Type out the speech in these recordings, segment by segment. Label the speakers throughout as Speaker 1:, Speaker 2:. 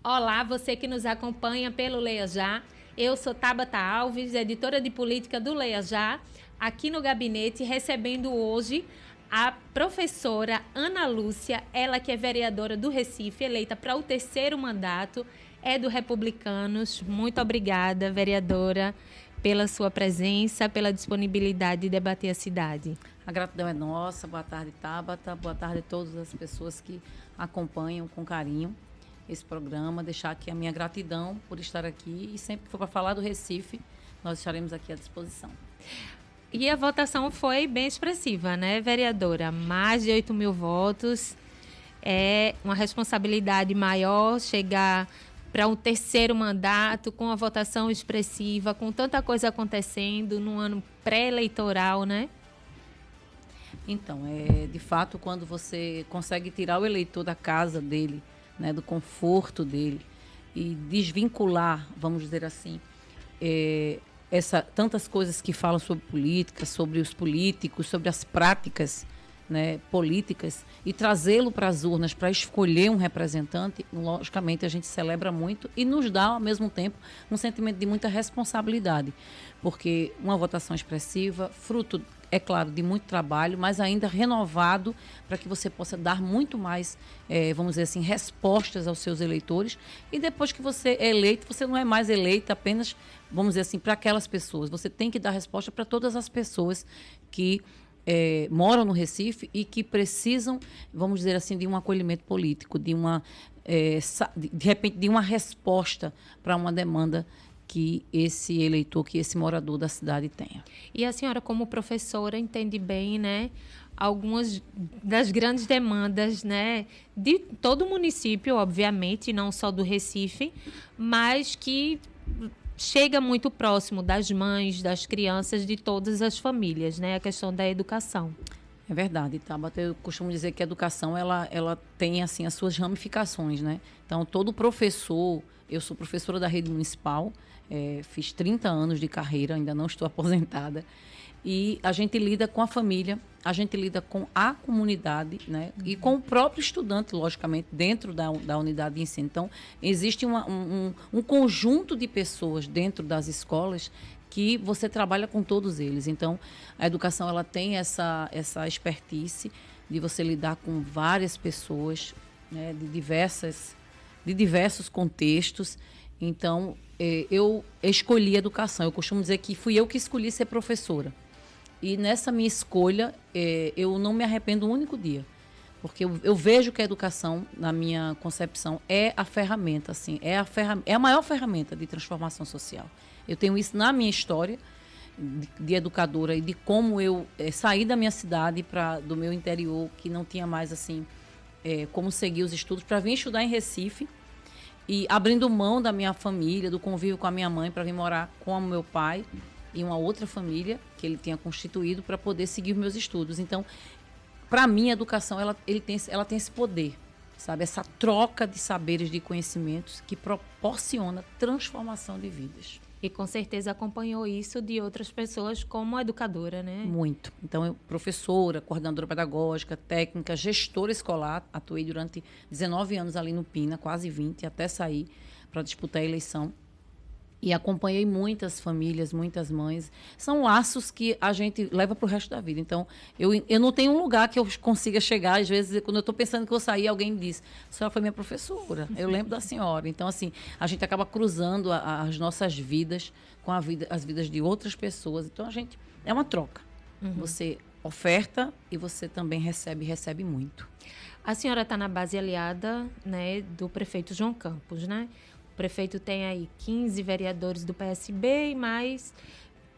Speaker 1: Olá, você que nos acompanha pelo Leia Já. Eu sou Tabata Alves, editora de política do Leia Já, aqui no gabinete, recebendo hoje a professora Ana Lúcia, ela que é vereadora do Recife, eleita para o 3º mandato, é do Republicanos. Muito obrigada, vereadora, pela sua presença, pela disponibilidade de debater a cidade.
Speaker 2: A gratidão é nossa. Boa tarde, Tabata. Boa tarde a todas as pessoas que acompanham com carinho esse programa. Deixar aqui a minha gratidão por estar aqui e sempre que for para falar do Recife, nós estaremos aqui à disposição.
Speaker 1: E a votação foi bem expressiva, né, vereadora? Mais de 8 mil votos. É uma responsabilidade maior chegar para um 3º mandato com a votação expressiva, com tanta coisa acontecendo num ano pré-eleitoral, né?
Speaker 2: Então, de fato, quando você consegue tirar o eleitor da casa dele, né, do conforto dele e desvincular, vamos dizer assim, tantas coisas que falam sobre política, sobre os políticos, sobre as práticas, né, políticas, e trazê-lo para as urnas para escolher um representante, logicamente a gente celebra muito e nos dá, ao mesmo tempo, um sentimento de muita responsabilidade, porque uma votação expressiva, fruto, é claro, de muito trabalho, mas ainda renovado para que você possa dar muito mais, vamos dizer assim, respostas aos seus eleitores. E depois que você é eleito, você não é mais eleito apenas, vamos dizer assim, para aquelas pessoas. Você tem que dar resposta para todas as pessoas que moram no Recife e que precisam, vamos dizer assim, de um acolhimento político, de repente, de uma resposta para uma demanda que esse eleitor, que esse morador da cidade tenha.
Speaker 1: E a senhora, como professora, entende bem, né, algumas das grandes demandas, né, de todo o município, obviamente, não só do Recife, mas que chega muito próximo das mães, das crianças, de todas as famílias, né, a questão da educação.
Speaker 2: É verdade, Tabata. Eu costumo dizer que a educação ela tem assim as suas ramificações, né? Então, todo professor, eu sou professora da rede municipal, fiz 30 anos de carreira, ainda não estou aposentada, e a gente lida com a família, a gente lida com a comunidade, né? E com o próprio estudante, logicamente, dentro da unidade de ensino. Então, existe um conjunto de pessoas dentro das escolas que você trabalha com todos eles. Então, a educação ela tem essa expertise de você lidar com várias pessoas, né, de diversos contextos. Então, eu escolhi a educação. Eu costumo dizer que fui eu que escolhi ser professora. E nessa minha escolha, eu não me arrependo um único dia. Porque eu vejo que a educação, na minha concepção, é a ferramenta, assim, é a maior ferramenta de transformação social. Eu tenho isso na minha história de educadora e de como eu saí da minha cidade, do meu interior, que não tinha mais assim como seguir os estudos, para vir estudar em Recife e abrindo mão da minha família, do convívio com a minha mãe, para vir morar com o meu pai e uma outra família que ele tinha constituído para poder seguir os meus estudos. Então, para mim, a educação ela tem esse poder, sabe? Essa troca de saberes, de conhecimentos que proporciona transformação de vidas.
Speaker 1: E com certeza acompanhou isso de outras pessoas como educadora, né?
Speaker 2: Muito. Então, eu professora, coordenadora pedagógica, técnica, gestora escolar, atuei durante 19 anos ali no Pina, quase 20, até sair para disputar a eleição. E acompanhei muitas famílias, muitas mães. São laços que a gente leva para o resto da vida. Então, eu não tenho um lugar que eu consiga chegar. Às vezes, quando eu estou pensando que vou sair, alguém me diz, a senhora foi minha professora. Eu lembro da senhora. Então, assim, a gente acaba cruzando as nossas vidas com as vidas de outras pessoas. Então, é uma troca. Uhum. Você oferta e você também recebe muito.
Speaker 1: A senhora está na base aliada, né, do prefeito João Campos, né? O prefeito tem aí 15 vereadores do PSB e mais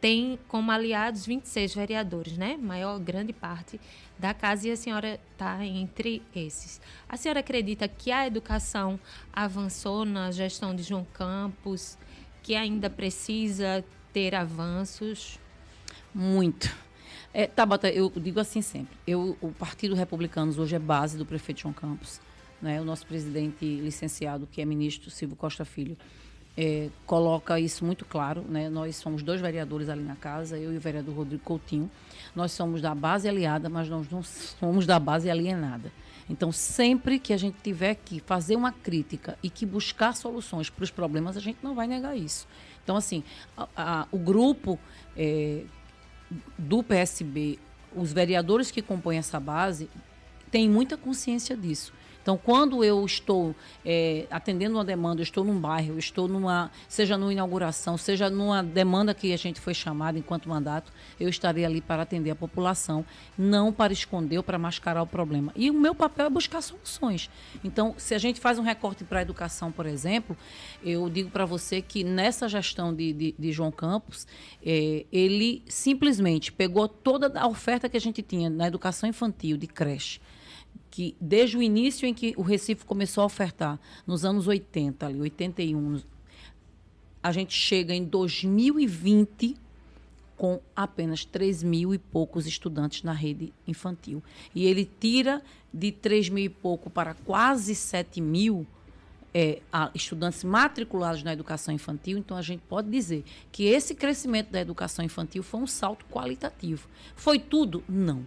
Speaker 1: tem como aliados 26 vereadores, né? Grande parte da casa, e a senhora está entre esses. A senhora acredita que a educação avançou na gestão de João Campos, que ainda precisa ter avanços?
Speaker 2: Muito. Tabata, eu digo assim sempre, o Partido Republicanos hoje é base do prefeito João Campos. Né, o nosso presidente licenciado, que é ministro Silvio Costa Filho, coloca isso muito claro. Né? Nós somos 2 vereadores ali na casa, eu e o vereador Rodrigo Coutinho. Nós somos da base aliada, mas nós não somos da base alienada. Então, sempre que a gente tiver que fazer uma crítica e que buscar soluções para os problemas, a gente não vai negar isso. Então, assim, o grupo do PSB, os vereadores que compõem essa base, têm muita consciência disso. Então, quando eu estou atendendo uma demanda, eu estou num bairro, eu estou seja numa inauguração, seja numa demanda que a gente foi chamada enquanto mandato, eu estarei ali para atender a população, não para esconder ou para mascarar o problema. E o meu papel é buscar soluções. Então, se a gente faz um recorte para a educação, por exemplo, eu digo para você que nessa gestão de João Campos, ele simplesmente pegou toda a oferta que a gente tinha na educação infantil, de creche, que desde o início em que o Recife começou a ofertar, nos anos 80, ali, 81, a gente chega em 2020 com apenas 3 mil e poucos estudantes na rede infantil. E ele tira de 3 mil e pouco para quase 7 mil estudantes matriculados na educação infantil. Então, a gente pode dizer que esse crescimento da educação infantil foi um salto qualitativo. Foi tudo? Não.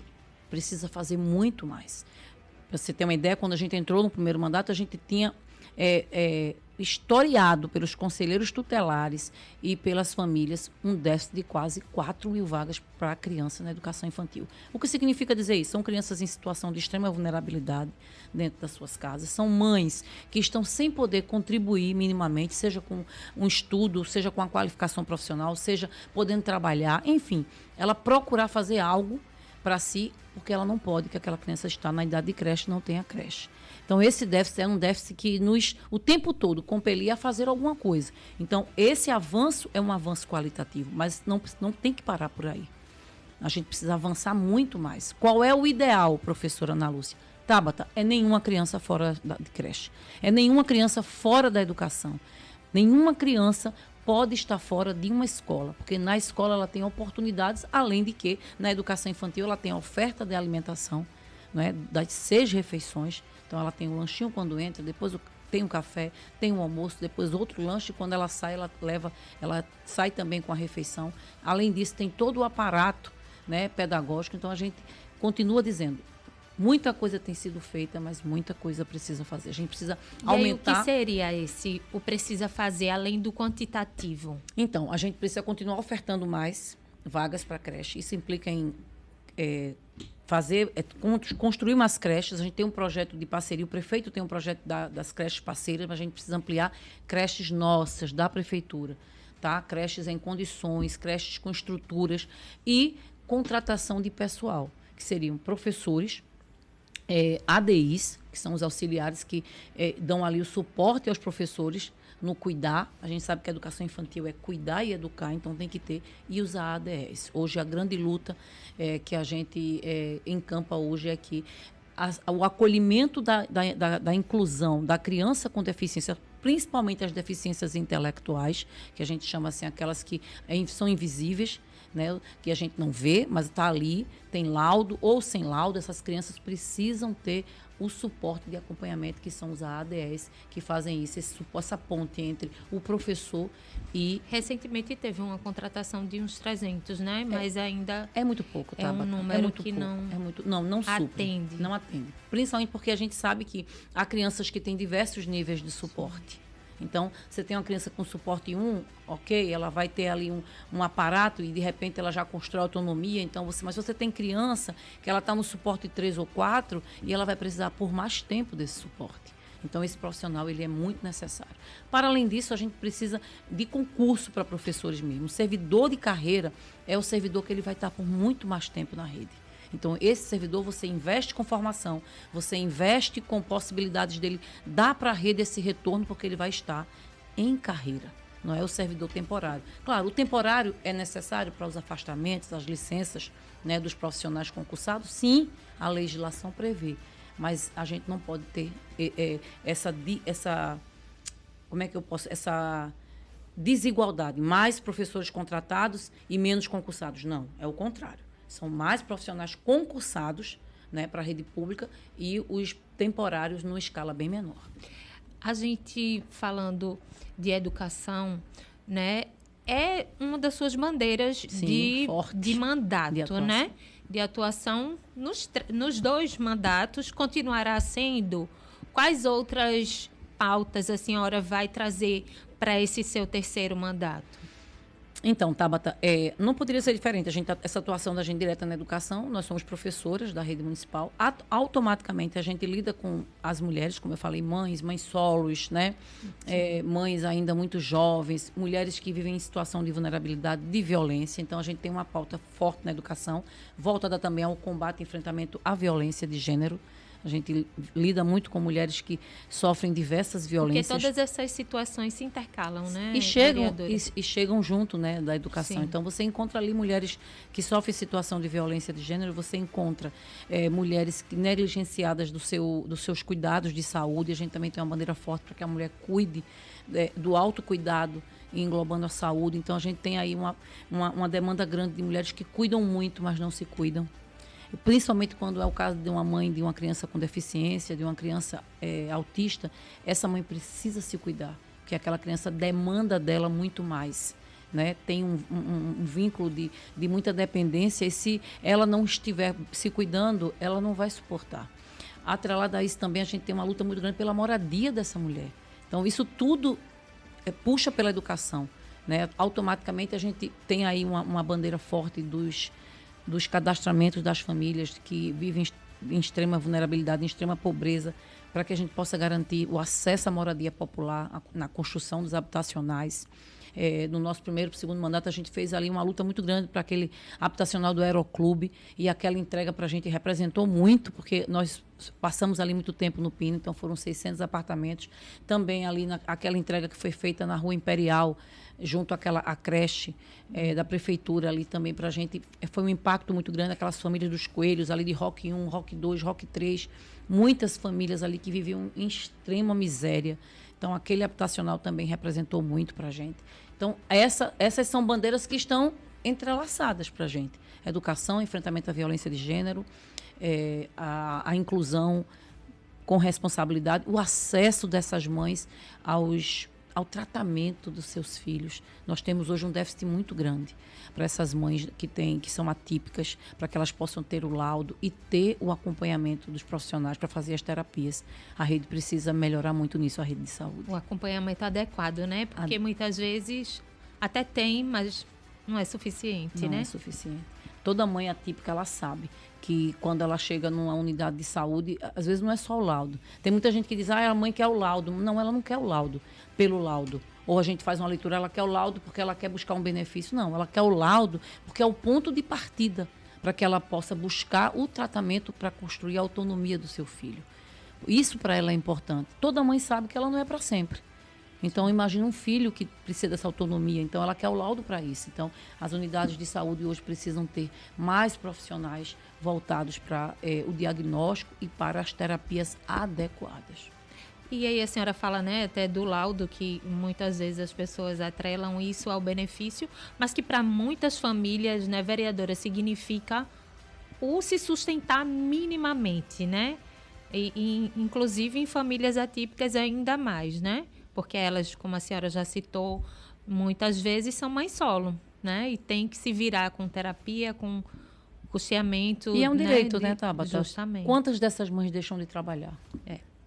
Speaker 2: Precisa fazer muito mais. Para você ter uma ideia, quando a gente entrou no primeiro mandato, a gente tinha historiado pelos conselheiros tutelares e pelas famílias um déficit de quase 4 mil vagas para criança na educação infantil. O que significa dizer isso? São crianças em situação de extrema vulnerabilidade dentro das suas casas. São mães que estão sem poder contribuir minimamente, seja com um estudo, seja com a qualificação profissional, seja podendo trabalhar, enfim, ela procurar fazer algo para si, porque ela não pode, que aquela criança está na idade de creche e não tem a creche. Então, esse déficit é um déficit que nos, o tempo todo, compelia a fazer alguma coisa. Então, esse avanço é um avanço qualitativo, mas não tem que parar por aí. A gente precisa avançar muito mais. Qual é o ideal, professora Ana Lúcia? Tabata, é nenhuma criança fora de creche. É nenhuma criança fora da educação. Nenhuma criança pode estar fora de uma escola, porque na escola ela tem oportunidades, além de que na educação infantil ela tem a oferta de alimentação, não é, das 6 refeições. Então ela tem o lanchinho quando entra, depois tem o café, tem o almoço, depois outro lanche, quando ela sai, ela sai também com a refeição. Além disso, tem todo o aparato, né, pedagógico. Então a gente continua dizendo, muita coisa tem sido feita, mas muita coisa precisa fazer. A gente precisa aumentar.
Speaker 1: E aí, o que seria o precisa fazer, além do quantitativo?
Speaker 2: Então, a gente precisa continuar ofertando mais vagas para creche. Isso implica em construir mais creches. A gente tem um projeto de parceria, o prefeito tem um projeto das creches parceiras, mas a gente precisa ampliar creches nossas, da prefeitura. Tá? Creches em condições, creches com estruturas e contratação de pessoal, que seriam professores, ADIs, que são os auxiliares que dão ali o suporte aos professores no cuidar. A gente sabe que a educação infantil é cuidar e educar, então tem que ter. E os ADS. Hoje, a grande luta que a gente encampa hoje é que o acolhimento da inclusão da criança com deficiência, principalmente as deficiências intelectuais, que a gente chama assim, aquelas que são invisíveis, né, que a gente não vê, mas está ali, tem laudo ou sem laudo, essas crianças precisam ter o suporte de acompanhamento, que são os ADS, que fazem isso, essa ponte entre o professor e...
Speaker 1: Recentemente teve uma contratação de uns 300, né? Mas ainda...
Speaker 2: É muito pouco, tá?
Speaker 1: É um número que
Speaker 2: pouco.
Speaker 1: não
Speaker 2: não supre,
Speaker 1: atende.
Speaker 2: Não atende. Principalmente porque a gente sabe que há crianças que têm diversos níveis de suporte. Então, você tem uma criança com suporte 1, ok, ela vai ter ali um aparato e, de repente, ela já constrói autonomia. Então, mas você tem criança que ela está no suporte 3 ou 4 e ela vai precisar por mais tempo desse suporte. Então, esse profissional ele é muito necessário. Para além disso, a gente precisa de concurso para professores mesmo. O servidor de carreira é o servidor que ele vai estar por muito mais tempo na rede. Então, esse servidor, você investe com formação, você investe com possibilidades dele dar para a rede esse retorno, porque ele vai estar em carreira, não é o servidor temporário. Claro, o temporário é necessário para os afastamentos, as licenças, né, dos profissionais concursados, sim, a legislação prevê, mas a gente não pode ter essa desigualdade, mais professores contratados e menos concursados. Não, é o contrário. São mais profissionais concursados, né, para a rede pública e os temporários numa escala bem menor.
Speaker 1: A gente, falando de educação, né, é uma das suas bandeiras de mandato, né? de atuação nos 2 mandatos, continuará sendo? Quais outras pautas a senhora vai trazer para esse seu 3º mandato?
Speaker 2: Então, Tabata, não poderia ser diferente. Essa atuação da gente direta na educação, nós somos professoras da rede municipal. Automaticamente, a gente lida com as mulheres, como eu falei, mães solos, né? Mães ainda muito jovens, mulheres que vivem em situação de vulnerabilidade, de violência. Então, a gente tem uma pauta forte na educação, voltada também ao combate e enfrentamento à violência de gênero. A gente lida muito com mulheres que sofrem diversas violências.
Speaker 1: Porque todas essas situações se intercalam, né?
Speaker 2: E chegam junto, né, da educação. Sim. Então, você encontra ali mulheres que sofrem situação de violência de gênero, você encontra mulheres negligenciadas dos seus cuidados de saúde. A gente também tem uma bandeira forte para que a mulher cuide do autocuidado, englobando a saúde. Então, a gente tem aí uma demanda grande de mulheres que cuidam muito, mas não se cuidam. Principalmente quando é o caso de uma mãe de uma criança com deficiência, de uma criança autista, essa mãe precisa se cuidar, porque aquela criança demanda dela muito mais, né? Tem um vínculo de muita dependência, e se ela não estiver se cuidando, ela não vai suportar. Atrelado a isso também, a gente tem uma luta muito grande pela moradia dessa mulher. Então, isso tudo puxa pela educação, né? Automaticamente, a gente tem aí uma bandeira forte dos cadastramentos das famílias que vivem em extrema vulnerabilidade, em extrema pobreza, para que a gente possa garantir o acesso à moradia popular, na construção dos habitacionais. No nosso 1º e 2º mandato, a gente fez ali uma luta muito grande para aquele habitacional do Aeroclube, e aquela entrega para a gente representou muito, porque nós passamos ali muito tempo no Pino, então foram 600 apartamentos. Também ali aquela entrega que foi feita na Rua Imperial, junto à creche da prefeitura ali também para a gente, foi um impacto muito grande, aquelas famílias dos coelhos ali de Roque 1, Roque 2, Roque 3, muitas famílias ali que viviam em extrema miséria. Então, aquele habitacional também representou muito para a gente. Então, essas são bandeiras que estão entrelaçadas para a gente. Educação, enfrentamento à violência de gênero, a inclusão com responsabilidade, o acesso dessas mães ao tratamento dos seus filhos. Nós temos hoje um déficit muito grande para essas mães que são atípicas, para que elas possam ter o laudo e ter o acompanhamento dos profissionais para fazer as terapias. A rede precisa melhorar muito nisso, a rede de saúde.
Speaker 1: O acompanhamento adequado, né? Porque muitas vezes até tem, mas não é suficiente, né?
Speaker 2: Não é suficiente. Toda mãe atípica, ela sabe que quando ela chega numa unidade de saúde, às vezes não é só o laudo. Tem muita gente que diz, a mãe quer o laudo. Não, ela não quer o laudo pelo laudo. Ou a gente faz uma leitura, ela quer o laudo porque ela quer buscar um benefício. Não, ela quer o laudo porque é o ponto de partida para que ela possa buscar o tratamento para construir a autonomia do seu filho. Isso para ela é importante. Toda mãe sabe que ela não é para sempre. Então, imagina um filho que precisa dessa autonomia. Então, ela quer o laudo para isso. Então, as unidades de saúde hoje precisam ter mais profissionais voltados para o diagnóstico e para as terapias adequadas.
Speaker 1: E aí a senhora fala, né, até do laudo, que muitas vezes as pessoas atrelam isso ao benefício, mas que para muitas famílias, né, vereadora, significa o se sustentar minimamente, né? E inclusive em famílias atípicas ainda mais, né? Porque elas, como a senhora já citou, muitas vezes são mães solo, né? E tem que se virar com terapia, com custeamento.
Speaker 2: E é um direito, né, Tabata?
Speaker 1: Justamente.
Speaker 2: Quantas dessas mães deixam de trabalhar?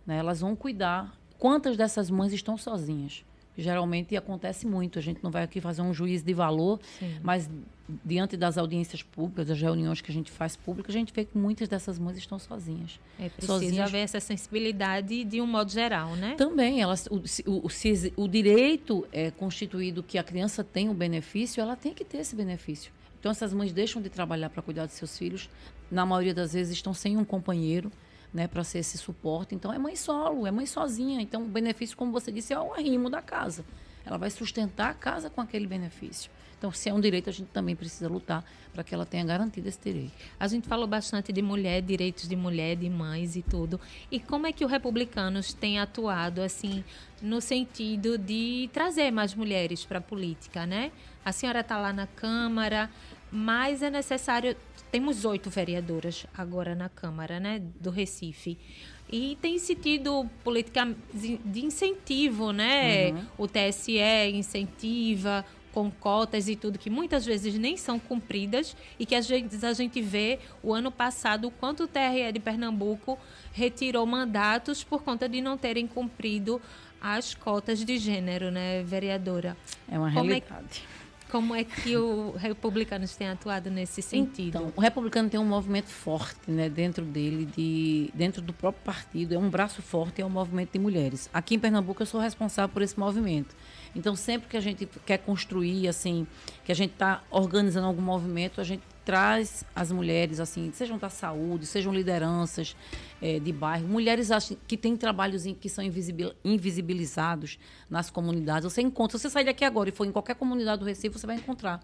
Speaker 2: Né? Elas vão cuidar. Quantas dessas mães estão sozinhas? Geralmente acontece muito. A gente não vai aqui fazer um juízo de valor, sim, mas diante das audiências públicas, das reuniões que a gente faz públicas, a gente vê que muitas dessas mães estão sozinhas.
Speaker 1: Precisa haver essa sensibilidade de um modo geral, né?
Speaker 2: Também, o direito é constituído que a criança tem um benefício, ela tem que ter esse benefício. Então, essas mães deixam de trabalhar para cuidar de seus filhos, na maioria das vezes estão sem um companheiro, né, para ser esse suporte. Então, é mãe solo, é mãe sozinha. Então, o benefício, como você disse, é o arrimo da casa. Ela vai sustentar a casa com aquele benefício. Então, se é um direito, a gente também precisa lutar para que ela tenha garantido esse direito.
Speaker 1: A gente falou bastante de mulher, direitos de mulher, de mães e tudo. E como é que o Republicanos tem atuado, assim, no sentido de trazer mais mulheres para a política, né? A senhora está lá na Câmara, mas é necessário... Temos 8 vereadoras agora na Câmara, né, do Recife. E tem sentido política de incentivo, né? Uhum. O TSE incentiva, com cotas e tudo, que muitas vezes nem são cumpridas e que a gente vê o ano passado o quanto o TRE de Pernambuco retirou mandatos por conta de não terem cumprido as cotas de gênero, né, vereadora?
Speaker 2: É uma realidade.
Speaker 1: Como é que o Republicanos tem atuado nesse sentido?
Speaker 2: Então, o Republicano tem um movimento forte, né, dentro dele, dentro do próprio partido. É um braço forte, é um movimento de mulheres. Aqui em Pernambuco, eu sou responsável por esse movimento. Então, sempre que a gente quer construir, assim, que a gente está organizando algum movimento, a gente traz as mulheres, assim, sejam da saúde, sejam lideranças de bairro, mulheres que têm trabalhos que são invisibilizados nas comunidades. Você encontra, se você sair daqui agora e for em qualquer comunidade do Recife, você vai encontrar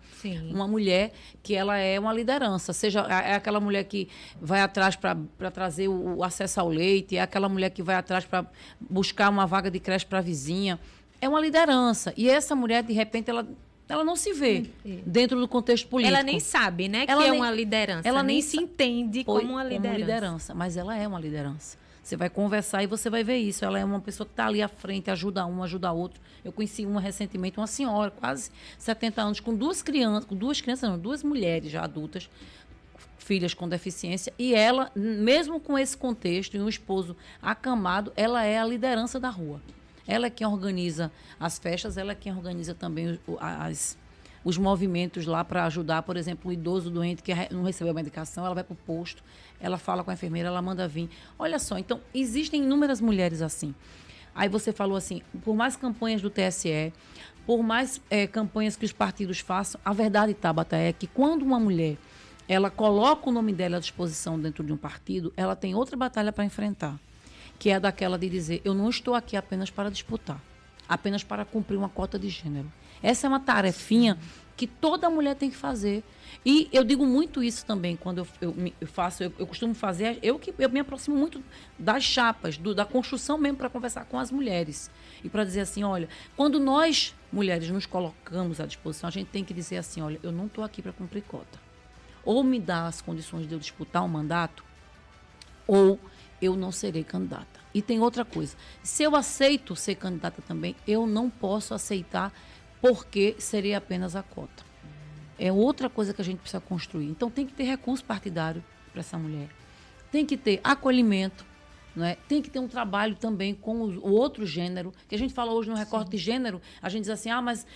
Speaker 2: uma mulher que ela é uma liderança, seja é aquela mulher que vai atrás para trazer o acesso ao leite, é aquela mulher que vai atrás para buscar uma vaga de creche para a vizinha. É uma liderança. E essa mulher, de repente, ela não se vê dentro do contexto político.
Speaker 1: Ela nem sabe, né, que é uma liderança. Ela nem se entende como uma liderança.
Speaker 2: Mas ela é uma liderança. Você vai conversar e você vai ver isso. Ela é uma pessoa que está ali à frente, ajuda um, ajuda outro. Eu conheci uma recentemente, uma senhora, quase 70 anos, com duas mulheres já adultas, filhas com deficiência, e ela, mesmo com esse contexto, e um esposo acamado, ela é a liderança da rua. Ela é quem organiza as festas, ela é quem organiza também os movimentos lá para ajudar, por exemplo, o idoso doente que não recebeu a medicação, ela vai para o posto, ela fala com a enfermeira, ela manda vir. Olha só, então, existem inúmeras mulheres assim. Aí você falou assim, por mais campanhas do TSE, por mais campanhas que os partidos façam, a verdade, Tabata, é que quando uma mulher ela coloca o nome dela à disposição dentro de um partido, ela tem outra batalha para enfrentar, que é daquela de dizer, eu não estou aqui apenas para disputar, apenas para cumprir uma cota de gênero. Essa é uma tarefinha que toda mulher tem que fazer. E eu digo muito isso também, quando eu costumo fazer, eu me aproximo muito das chapas, da construção mesmo, para conversar com as mulheres. E para dizer assim, olha, quando nós, mulheres, nos colocamos à disposição, a gente tem que dizer assim, olha, eu não estou aqui para cumprir cota. Ou me dá as condições de eu disputar um mandato, ou eu não serei candidata. E tem outra coisa. Se eu aceito ser candidata também, eu não posso aceitar porque seria apenas a cota. É outra coisa que a gente precisa construir. Então, tem que ter recurso partidário para essa mulher. Tem que ter acolhimento, não é? Tem que ter um trabalho também com o outro gênero. Que a gente fala hoje no recorte de gênero, a gente diz assim, mas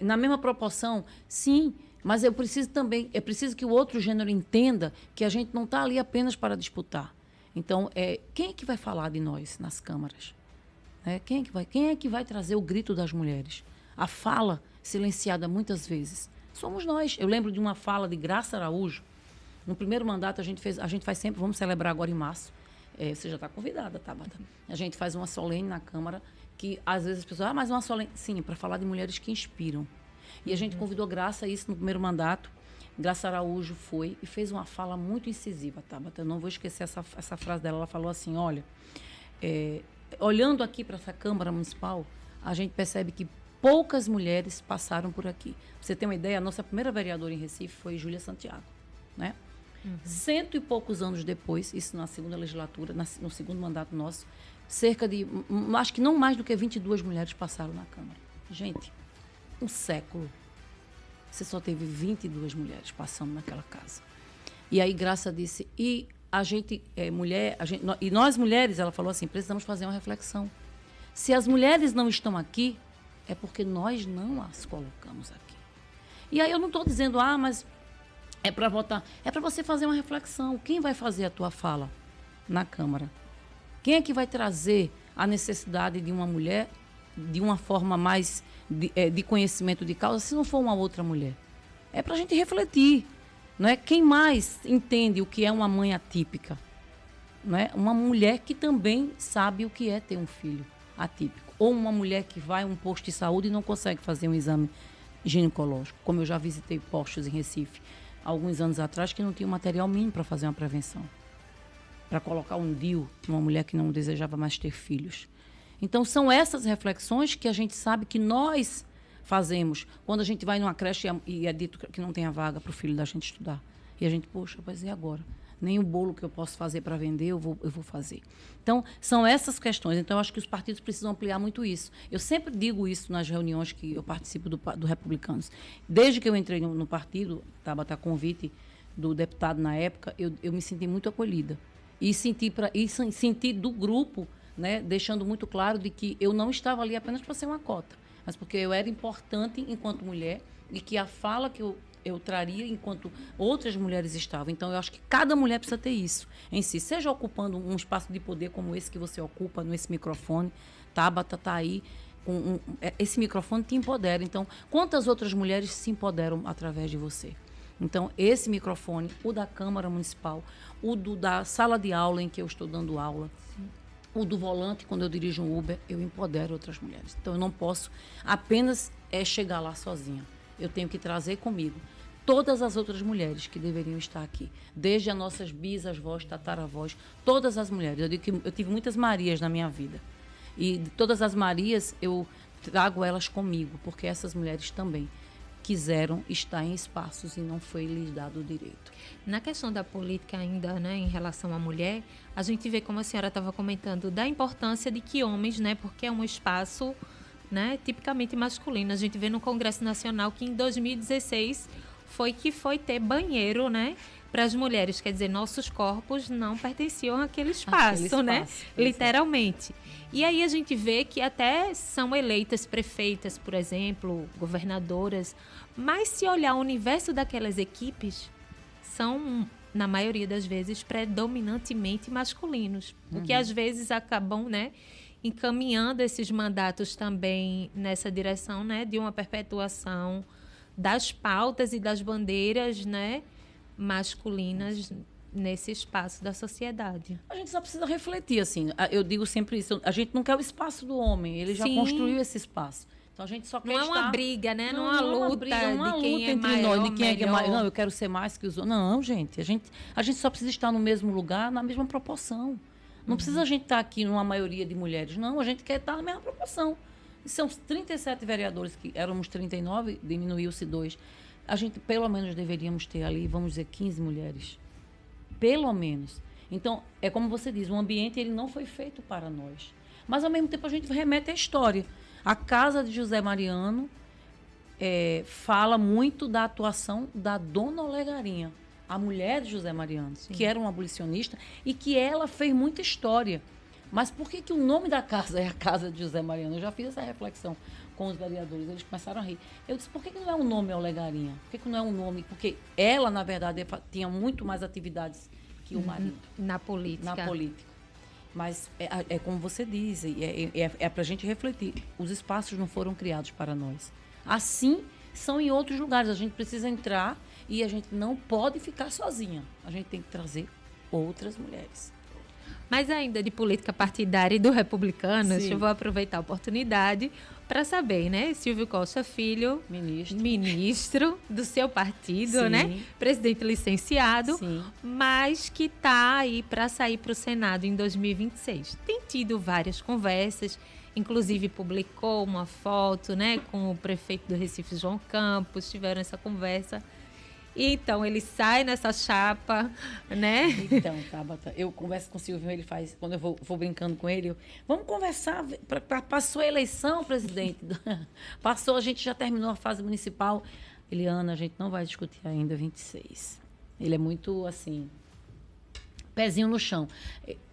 Speaker 2: na mesma proporção, sim, mas é preciso que o outro gênero entenda que a gente não está ali apenas para disputar. Então, quem é que vai falar de nós nas câmaras? Quem é que vai trazer o grito das mulheres? A fala silenciada muitas vezes. Somos nós. Eu lembro de uma fala de Graça Araújo. No primeiro mandato, a gente faz sempre, vamos celebrar agora em março. Você já está convidada, Tabata. A gente faz uma solene na Câmara, que às vezes as pessoas, mas uma solene. Sim, para falar de mulheres que inspiram. E a gente convidou Graça a isso no primeiro mandato. Graça Araújo foi e fez uma fala muito incisiva, Tabata. Eu não vou esquecer essa frase dela. Ela falou assim, olha, olhando aqui para essa Câmara Municipal, a gente percebe que poucas mulheres passaram por aqui. Pra você ter uma ideia, a nossa primeira vereadora em Recife foi Júlia Santiago, né? 100 e poucos anos depois, isso na segunda legislatura, no segundo mandato nosso, cerca de, acho que não mais do que 22 mulheres passaram na Câmara. Gente, um século. Você só teve 22 mulheres passando naquela casa. E aí Graça disse, e a gente, e nós mulheres, ela falou assim, precisamos fazer uma reflexão. Se as mulheres não estão aqui, é porque nós não as colocamos aqui. E aí eu não estou dizendo, mas é para votar. É para você fazer uma reflexão. Quem vai fazer a tua fala na Câmara? Quem é que vai trazer a necessidade de uma mulher de uma forma mais de conhecimento de causa, se não for uma outra mulher? É para a gente refletir. Não é? Quem mais entende o que é uma mãe atípica? Não é? Uma mulher que também sabe o que é ter um filho atípico. Ou uma mulher que vai a um posto de saúde e não consegue fazer um exame ginecológico. Como eu já visitei postos em Recife, alguns anos atrás, que não tinha o material mínimo para fazer uma prevenção. Para colocar um DIU numa mulher que não desejava mais ter filhos. Então, são essas reflexões que a gente sabe que nós fazemos quando a gente vai numa creche e é dito que não tem a vaga para o filho da gente estudar. E a gente, poxa, mas e agora? nem o bolo que eu posso fazer para vender eu vou fazer. Então, são essas questões. Então, eu acho que os partidos precisam ampliar muito isso. Eu sempre digo isso nas reuniões que eu participo do Republicanos. Desde que eu entrei no partido, Tabata, a convite do deputado na época, eu me senti muito acolhida. E senti do grupo, né, deixando muito claro de que eu não estava ali apenas para ser uma cota, mas porque eu era importante enquanto mulher e que a fala que eu traria enquanto outras mulheres estavam. Então, eu acho que cada mulher precisa ter isso em si, seja ocupando um espaço de poder como esse que você ocupa, nesse microfone. Tabata está aí, esse microfone te empodera. Então, quantas outras mulheres se empoderam através de você? Então, esse microfone, o da Câmara Municipal, o da sala de aula em que eu estou dando aula, o do volante, quando eu dirijo um Uber, eu empodero outras mulheres. Então, eu não posso apenas chegar lá sozinha. Eu tenho que trazer comigo todas as outras mulheres que deveriam estar aqui, desde as nossas bisavós, tataravós, todas as mulheres. Eu digo que eu tive muitas Marias na minha vida. E de todas as Marias, eu trago elas comigo, porque essas mulheres também quiseram estar em espaços e não foi lhes dado o direito.
Speaker 1: Na questão da política ainda, né, em relação à mulher, a gente vê, como a senhora estava comentando, da importância de que homens, né, porque é um espaço, né, tipicamente masculino. A gente vê no Congresso Nacional que em 2016 foi ter banheiro, né, para as mulheres. Quer dizer, nossos corpos não pertenciam àquele espaço, né, literalmente. E aí a gente vê que até são eleitas prefeitas, por exemplo, governadoras, mas se olhar o universo daquelas equipes, são, na maioria das vezes, predominantemente masculinos, porque às vezes acabam, né, encaminhando esses mandatos também nessa direção, né, de uma perpetuação das pautas e das bandeiras, né, masculinas nesse espaço da sociedade.
Speaker 2: A gente só precisa refletir, assim. Eu digo sempre isso. A gente não quer o espaço do homem. Ele já construiu esse espaço. Então, a gente só quer
Speaker 1: Não é uma briga, né? Não é uma luta de quem é maior,
Speaker 2: de quem é maior. Não, eu quero ser mais que os outros. Não, gente. A gente só precisa estar no mesmo lugar, na mesma proporção. Não precisa a gente estar aqui numa maioria de mulheres. Não, a gente quer estar na mesma proporção. E são 37 vereadores, que éramos 39, diminuiu-se 2. A gente, pelo menos, deveríamos ter ali, vamos dizer, 15 mulheres. Pelo menos. Então, é como você diz, o ambiente ele não foi feito para nós. Mas, ao mesmo tempo, a gente remete à história. A casa de José Mariano fala muito da atuação da Dona Olegarinha, a mulher de José Mariano, sim, que era uma abolicionista e que ela fez muita história. Mas por que o nome da casa é a casa de José Mariano? Eu já fiz essa reflexão com os vereadores, eles começaram a rir. Eu disse, por que não é um nome Olegarinha? Por que não é um nome? Porque ela, na verdade, tinha muito mais atividades que o marido.
Speaker 1: Na política.
Speaker 2: Na política. Mas é como você diz, é para a gente refletir. Os espaços não foram criados para nós. Assim são em outros lugares. A gente precisa entrar e a gente não pode ficar sozinha. A gente tem que trazer outras mulheres.
Speaker 1: Mas ainda de política partidária e do Republicanos, eu vou aproveitar a oportunidade para saber, né? Silvio Costa Filho, ministro do seu partido, sim, né? Presidente licenciado, sim, mas que está aí para sair para o Senado em 2026. Tem tido várias conversas, inclusive publicou uma foto, né, com o prefeito do Recife, João Campos, tiveram essa conversa. E então, ele sai nessa chapa, né?
Speaker 2: Então, Tabata, eu converso com o Silvio, ele faz, quando eu vou brincando com ele, vamos conversar, passou a eleição, presidente, passou, a gente já terminou a fase municipal. Eliana, a gente não vai discutir ainda 26. Ele é muito, assim, pezinho no chão.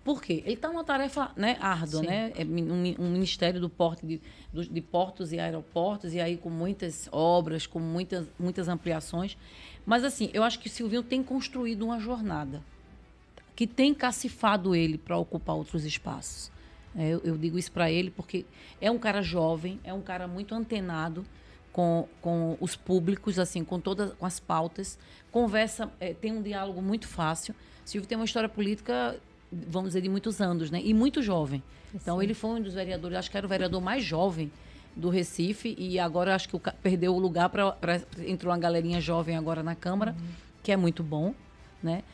Speaker 2: Por quê? Ele está numa tarefa, né, árdua, sim, né? É um ministério do porto, de portos e aeroportos, e aí com muitas obras, com muitas ampliações. Mas, assim, eu acho que o Silvinho tem construído uma jornada que tem cacifado ele para ocupar outros espaços. Eu digo isso para ele porque é um cara jovem, é um cara muito antenado com os públicos, assim, com as pautas, conversa, tem um diálogo muito fácil. Silvio tem uma história política, vamos dizer, de muitos anos, né? E muito jovem. Então, ele foi um dos vereadores, acho que era o vereador mais jovem do Recife, e agora acho que perdeu o lugar entrou uma galerinha jovem agora na Câmara, que é muito bom, né?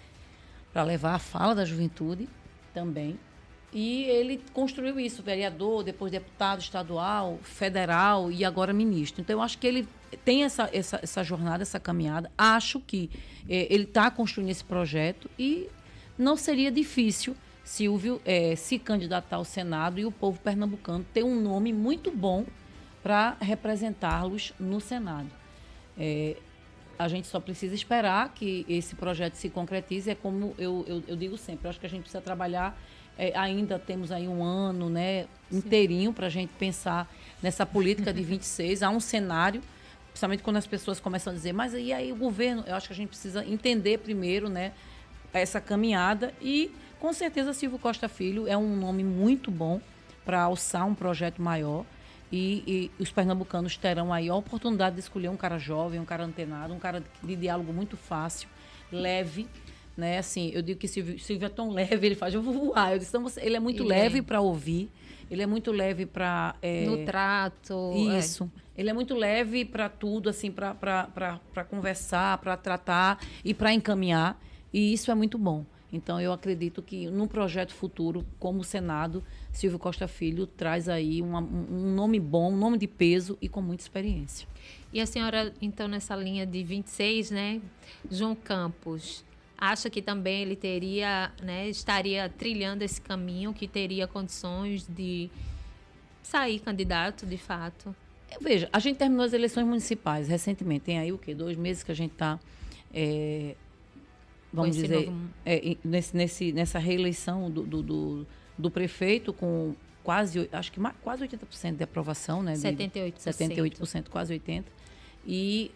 Speaker 2: Para levar a fala da juventude também. E ele construiu isso, vereador, depois deputado estadual, federal e agora ministro. Então, eu acho que ele tem essa jornada, essa caminhada. Acho que ele está construindo esse projeto e não seria difícil Silvio se candidatar ao Senado e o povo pernambucano ter um nome muito bom para representá-los no Senado. A gente só precisa esperar que esse projeto se concretize. É como eu digo sempre, eu acho que a gente precisa trabalhar, ainda temos aí um ano, né, inteirinho para a gente pensar nessa política de 26. Há um cenário, principalmente quando as pessoas começam a dizer, mas e aí o governo? Eu acho que a gente precisa entender primeiro, né, essa caminhada e, com certeza, Silvio Costa Filho é um nome muito bom para alçar um projeto maior. E os pernambucanos terão aí a oportunidade de escolher um cara jovem, um cara antenado, um cara de diálogo muito fácil, leve, né? Assim, eu digo que Silvio é tão leve, ele faz, eu vou voar. Eu disse, então, ele é muito leve para ouvir, ele é muito leve para...
Speaker 1: no trato.
Speaker 2: Isso. Ele é muito leve para tudo, assim, para conversar, para tratar e para encaminhar. E isso é muito bom. Então, eu acredito que num projeto futuro, como o Senado, Silvio Costa Filho traz aí um nome bom, um nome de peso e com muita experiência.
Speaker 1: E a senhora, então, nessa linha de 26, né, João Campos, acha que também ele teria, né, estaria trilhando esse caminho, que teria condições de sair candidato, de fato?
Speaker 2: Veja, a gente terminou as eleições municipais recentemente. Tem aí o quê? 2 meses que a gente está... vamos dizer, nessa reeleição do prefeito, com quase 80% de aprovação, né?
Speaker 1: 78%.
Speaker 2: 78%, quase 80%. E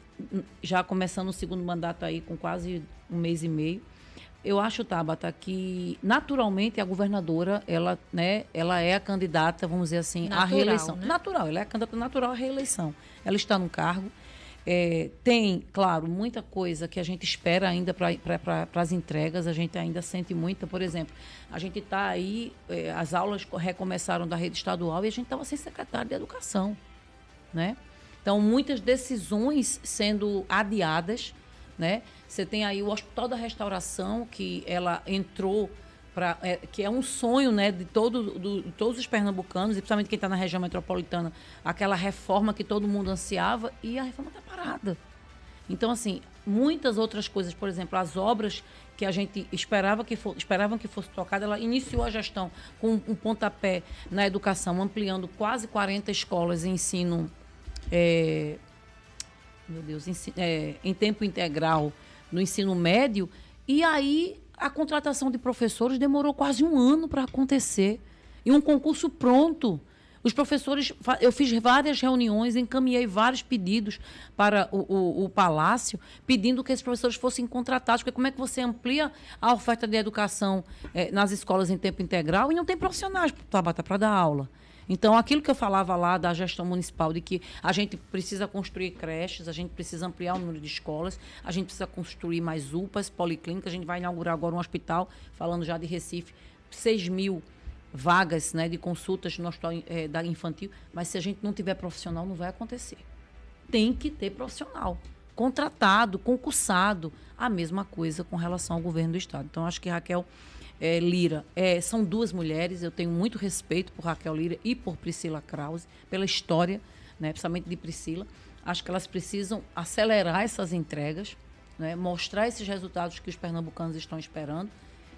Speaker 2: já começando o segundo mandato aí com quase 1 mês e meio. Eu acho, Tabata, que naturalmente a governadora, ela é a candidata, vamos dizer assim, à reeleição.
Speaker 1: Né?
Speaker 2: Natural, ela é a candidata natural à reeleição. Ela está no cargo. Tem, claro, muita coisa que a gente espera ainda para as entregas, a gente ainda sente muita. Por exemplo, a gente está aí, as aulas recomeçaram da rede estadual e a gente estava sem secretário de educação, né? Então, muitas decisões sendo adiadas, né? Você tem aí o Hospital da Restauração, que ela entrou que é um sonho, né, de todos os pernambucanos, e principalmente quem está na região metropolitana, aquela reforma que todo mundo ansiava, e a reforma está parada. Então, assim, muitas outras coisas, por exemplo, as obras que a gente esperavam que fosse tocada, ela iniciou a gestão com um pontapé na educação, ampliando quase 40 escolas em ensino, em tempo integral no ensino médio, e aí a contratação de professores demorou quase 1 ano para acontecer. E um concurso pronto. Os professores, eu fiz várias reuniões, encaminhei vários pedidos para o Palácio, pedindo que esses professores fossem contratados. Porque como é que você amplia a oferta de educação nas escolas em tempo integral e não tem profissionais para dar aula? Então, aquilo que eu falava lá da gestão municipal, de que a gente precisa construir creches, a gente precisa ampliar o número de escolas, a gente precisa construir mais UPAs, policlínicas, a gente vai inaugurar agora um hospital, falando já de Recife, 6.000 vagas, né, de consultas no hospital da infantil, mas se a gente não tiver profissional, não vai acontecer. Tem que ter profissional, contratado, concursado, a mesma coisa com relação ao governo do Estado. Então, acho que Raquel Lira, são 2 mulheres, eu tenho muito respeito por Raquel Lira e por Priscila Krause, pela história, né, principalmente de Priscila. Acho que elas precisam acelerar essas entregas, né, mostrar esses resultados que os pernambucanos estão esperando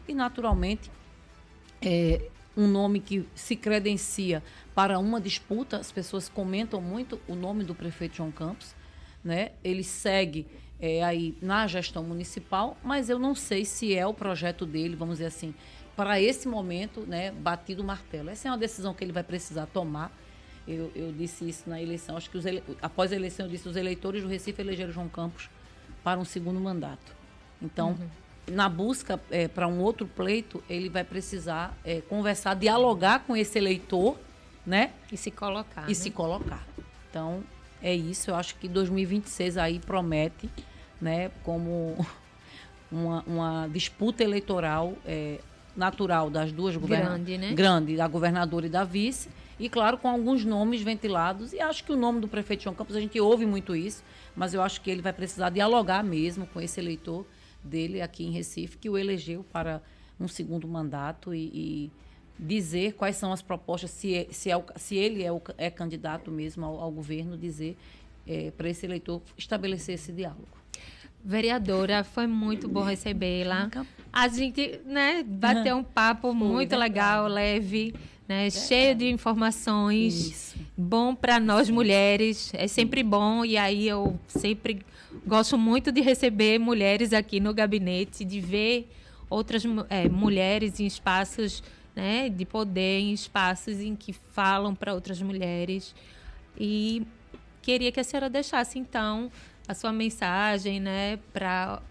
Speaker 2: e, naturalmente, um nome que se credencia para uma disputa. As pessoas comentam muito o nome do prefeito João Campos, né? Ele segue aí na gestão municipal, mas eu não sei se é o projeto dele, vamos dizer assim, para esse momento, né, batido o martelo. Essa é uma decisão que ele vai precisar tomar. Eu disse isso na eleição, acho que após a eleição eu disse que os eleitores do Recife elegeram João Campos para um segundo mandato. Então, na busca para um outro pleito, ele vai precisar conversar, dialogar com esse eleitor, né?
Speaker 1: E se colocar.
Speaker 2: Se colocar. Então, é isso. Eu acho que 2026 aí promete, né, como uma disputa eleitoral natural das duas
Speaker 1: grande, né?
Speaker 2: Grande, da governadora e da vice. E, claro, com alguns nomes ventilados. E acho que o nome do prefeito João Campos, a gente ouve muito isso, mas eu acho que ele vai precisar dialogar mesmo com esse eleitor dele aqui em Recife, que o elegeu para um segundo mandato e dizer quais são as propostas, se ele é candidato mesmo ao governo, dizer para esse eleitor estabelecer esse diálogo.
Speaker 1: Vereadora, foi muito bom recebê-la. A gente, né, bateu um papo muito legal, leve, né, cheio de informações.
Speaker 2: Isso.
Speaker 1: Bom para nós mulheres, é sempre bom. E aí eu sempre gosto muito de receber mulheres aqui no gabinete, de ver outras mulheres em espaços, né, de poder, em espaços em que falam para outras mulheres. E queria que a senhora deixasse, então, a sua mensagem, né, para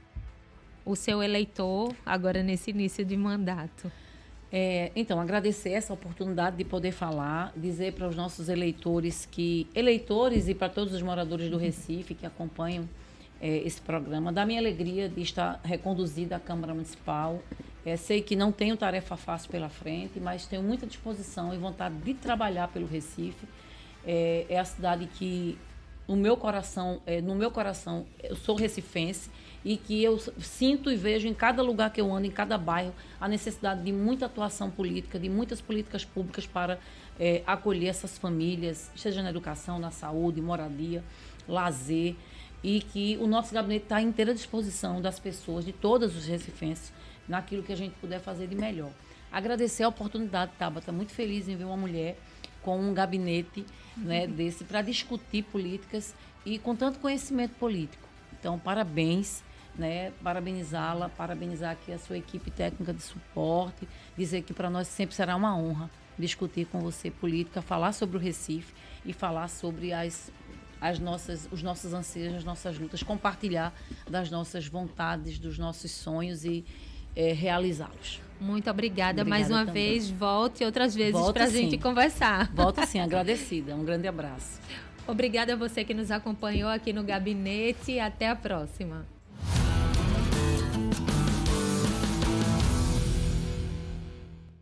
Speaker 1: o seu eleitor, agora nesse início de mandato.
Speaker 2: Então, agradecer essa oportunidade de poder falar, dizer para os nossos eleitores e para todos os moradores do Recife que acompanham esse programa, da minha alegria de estar reconduzida à Câmara Municipal. Sei que não tenho tarefa fácil pela frente, mas tenho muita disposição e vontade de trabalhar pelo Recife. É a cidade que, no meu coração, eu sou recifense e que eu sinto e vejo em cada lugar que eu ando, em cada bairro, a necessidade de muita atuação política, de muitas políticas públicas para acolher essas famílias, seja na educação, na saúde, moradia, lazer, e que o nosso gabinete está à inteira disposição das pessoas, de todos os recifenses, naquilo que a gente puder fazer de melhor. Agradecer a oportunidade, Tabata, muito feliz em ver uma mulher com um gabinete, né, desse para discutir políticas e com tanto conhecimento político. Então, parabéns, né, parabenizar aqui a sua equipe técnica de suporte, dizer que para nós sempre será uma honra discutir com você política, falar sobre o Recife e falar sobre os nossos anseios, as nossas lutas, compartilhar das nossas vontades, dos nossos sonhos e realizá-los.
Speaker 1: Muito obrigada mais uma vez. Volte outras vezes para a gente conversar.
Speaker 2: Volto sim, agradecida. Um grande abraço.
Speaker 1: Obrigada a você que nos acompanhou aqui no Gabinete. Até a próxima.